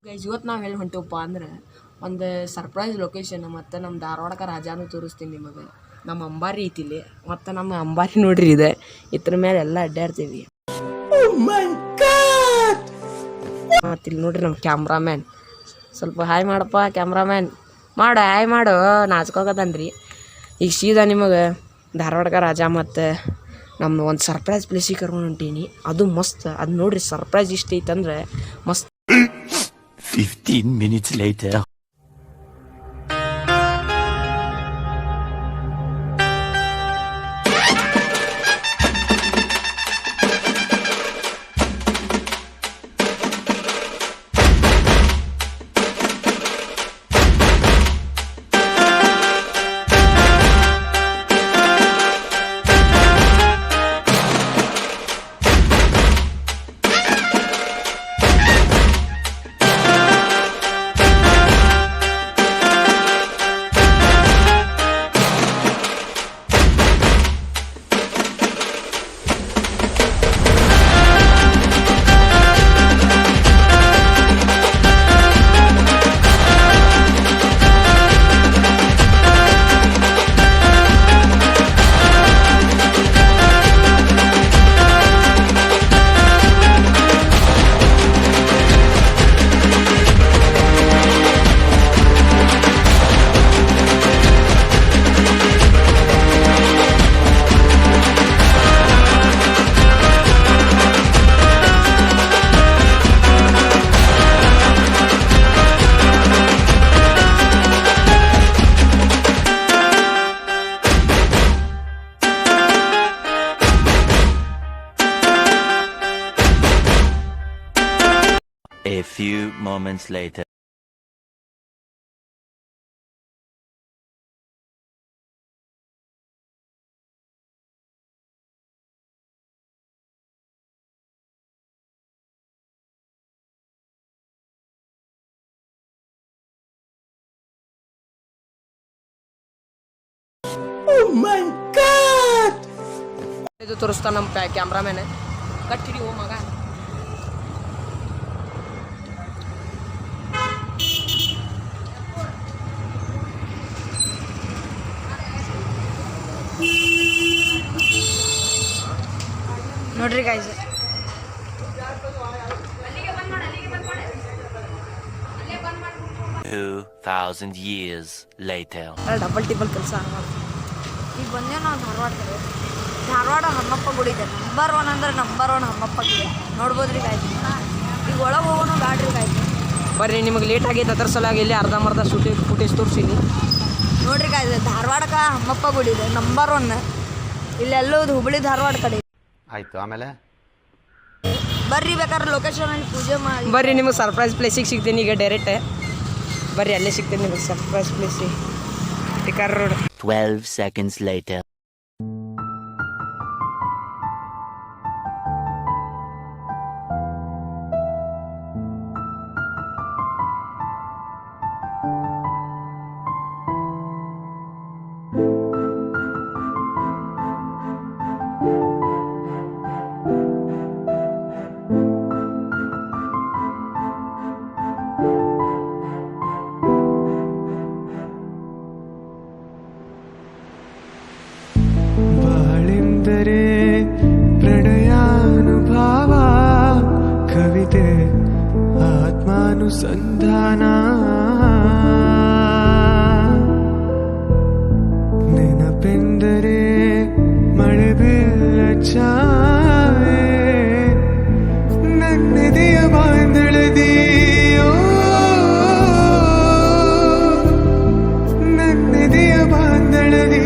Guys ಇವತ್ತು ನಾವು ಹೇಳಿ ಹೊಂಟೇವಪ್ಪ ಅಂದ್ರೆ ಒಂದು ಸರ್ಪ್ರೈಸ್ ಲೊಕೇಶನ್ ಮತ್ತು ನಮ್ಮ ಧಾರವಾಡಕ್ಕೆ ರಾಜಾನು ತೋರಿಸ್ತೀನಿ ನಿಮಗೆ. ನಮ್ಮ ಅಂಬಾರಿ ಐತಿಲ್ಲಿ ಮತ್ತು ನಮ್ಮ ಅಂಬಾರಿ ನೋಡ್ರಿ ಇದೆ ಇದ್ರ ಮೇಲೆ ಎಲ್ಲ ಅಡ್ಡಾಡ್ತೀವಿ. ಮತ್ತು ಇಲ್ಲಿ ನೋಡ್ರಿ ನಮ್ಮ ಕ್ಯಾಮ್ರಾಮ್ಯಾನ್ ಸ್ವಲ್ಪ ಹಾಯ್ ಮಾಡಪ್ಪ ಕ್ಯಾಮ್ರಾಮ್ಯಾನ್ ಮಾಡು ಹಾಯ್ ಮಾಡು ನಾಚ್ಕೋಗದನ್ರಿ. ಈಗ ಸೀದಾ ನಿಮಗೆ ಧಾರವಾಡಕ್ಕೆ ರಾಜ ಮತ್ತು ನಮ್ಮದು ಒಂದು ಸರ್ಪ್ರೈಸ್ ಪ್ಲೇಸಿಗೆ ಕರ್ಕೊಂಡು ಹೊಂಟೀನಿ. ಅದು ಮಸ್ತ್ ಅದು ನೋಡ್ರಿ ಸರ್ಪ್ರೈಸ್ ಇಷ್ಟ ಐತಂದ್ರೆ ಮಸ್ತ್. 15 minutes later. A few moments later. Oh my God! ಇದು ತೋರಿಸ್ತಾ ನಮ್ಮ ಕ್ಯಾಮ್ರಾಮ್ಯಾನ್ ಕಟ್ಟಿಡಿ ಓ ಮಗ. ನೋಡ್ರಿ ಗಾಯ್ಸ್ 2000 years later. ಡಬಲ್ ಟಿಬಲ್ ಕೆಲಸ ಈಗ ಬಂದೇವು ನಾವು ಧಾರವಾಡ ಹಮ್ಮಪ್ಪ ಗುಡಿ ಇದೆ. ನಂಬರ್ 1 ಅಂದ್ರೆ ನಂಬರ್ 1 ಹಮ್ಮಪ್ಪ ಗುಡಿ ನೋಡ್ಬೋದ್ರಿ ಗಾಯ್ಸ್. ಈಗ ಒಳಗೆ ಹೋಗೋಣ ಗಾಡ್ರಿ ಗಾಯ್ಸ್. ಬರ್ರಿ ನಿಮಗೆ ಲೇಟ್ ಆಗೈತೆ ಅದ್ರ ಸಲಾಗಿ ಇಲ್ಲಿ ಅರ್ಧಂಬರ್ಧ ಫುಟೇಜ್ ತೋರಿಸಿನಿ ನೋಡ್ರಿ ಗಾಯ್ಸ್. ಧಾರವಾಡಕ್ಕೆ ಹಮ್ಮಪ್ಪ ಗುಡಿ ಇದೆ ನಂಬರ್ 1. ಇಲ್ಲೆಲ್ಲೂ ಹುಬ್ಬಳ್ಳಿ ಧಾರವಾಡ ಕಡೆ ಆಯ್ತು. ಆಮೇಲೆ ಬರ್ರಿ ಬೇಕಾದ್ರೆ ಲೊಕೇಶನ್ ಅಲ್ಲಿ ಪೂಜೆ ಮಾಡಿ ಬರ್ರಿ ನಿಮಗೆ ಸರ್ಪ್ರೈಸ್ ಪ್ಲೇಸಿಗೆ ಸಿಗ್ತೀನಿ ಈಗ ಡೈರೆಕ್ಟ್. ಬರ್ರಿ ಅಲ್ಲೇ ಸಿಗ್ತೀನಿ ನಿಮಗೆ ಸರ್ಪ್ರೈಸ್ ಪ್ಲೇಸಿಗೆ ಟಿಕರ್ ರೋಡ್. 12 seconds later. ಪ್ರಣಯಾನುಭಾವ ಕವಿತೆ ಆತ್ಮಾನುಸಂಧಾನ ನೆನಪೆಂದರೆ ಮಳೆ ಬೀಳ ಛಾಯೆ ನನ್ನೆದೆಯ ಬಾಂಧಳದಿಯೋ ನನ್ನೆದೆಯ ಬಾಂಧಳದಿ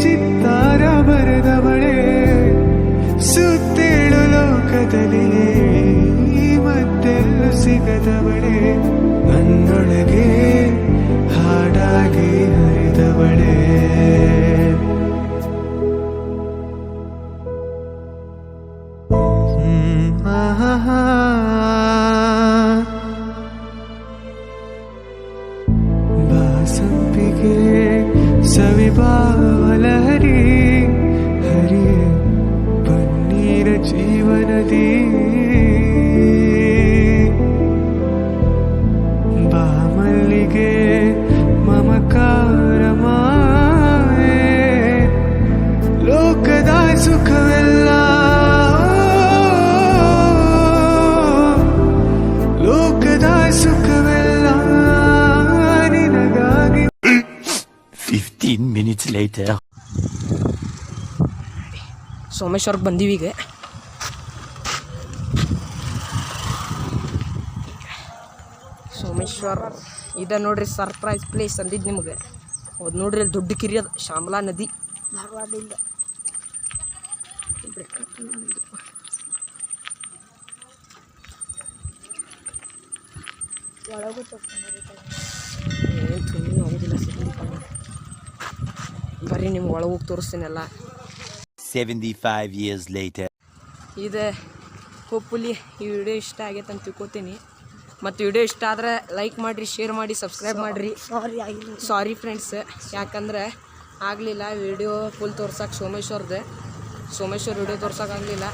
ಚಿತ್ತಾರ ಬರೆದವಳೆ ಸುತ್ತೇಳು ಲೋಕದಲ್ಲಿ ಮತ್ತೆಲ್ಲೂ ಸಿಗದವಳೆ ನನ್ನೊಳಗೆ ಹಾಡಾಗಿ ಹರಿದವಳೆ. ಬಾಸಂಪಿಗೆ ಸವಿಬಾವಲಹರಿ ಹರಿಯೇ ಪನ್ನೀರ ಜೀವನದಿ later. ಸೋಮೇಶ್ವರ್ಗೆ ಬಂದೀವಿ ಈಗ. ಸೋಮೇಶ್ವರ ಇದೆ ನೋಡ್ರಿ, ಸರ್ಪ್ರೈಸ್ ಪ್ಲೇಸ್ ಅಂದಿದ್ದು ನಿಮಗೆ. ಅದು ನೋಡ್ರಿ ಅಲ್ಲಿ ದೊಡ್ಡ ಕಿರಿ ಅದು ಶಾಮಲಾ ನದಿ ಧಾರವಾಡದಿಂದ. ಒಳಗೂ ಏನು ಆಗೋದಿಲ್ಲ ಸಿಗ್ಲಿಪ್ಪ. ಬರ್ರಿ ನಿಮ್ಗೆ ಒಳಗೆ ಹೋಗಿ ತೋರಿಸ್ತೀನಲ್ಲ. 75 years later. ಇದು ಹೋಪ್ಫುಲಿ ಈ ವಿಡಿಯೋ ಇಷ್ಟ ಆಗೈತೆ ಅಂತ ತಿಳ್ಕೊತೀನಿ. ಮತ್ತು ವಿಡಿಯೋ ಇಷ್ಟ ಆದರೆ ಲೈಕ್ ಮಾಡಿರಿ, ಶೇರ್ ಮಾಡಿ, ಸಬ್ಸ್ಕ್ರೈಬ್ ಮಾಡಿರಿ. ಸಾರಿ ಫ್ರೆಂಡ್ಸ್, ಯಾಕಂದ್ರೆ ಆಗಲಿಲ್ಲ ವಿಡಿಯೋ ಫುಲ್ ತೋರ್ಸಕ್ಕೆ. ಸೋಮೇಶ್ವರ್ ವಿಡಿಯೋ ತೋರ್ಸೋಕ್ಕಾಗಲಿಲ್ಲ.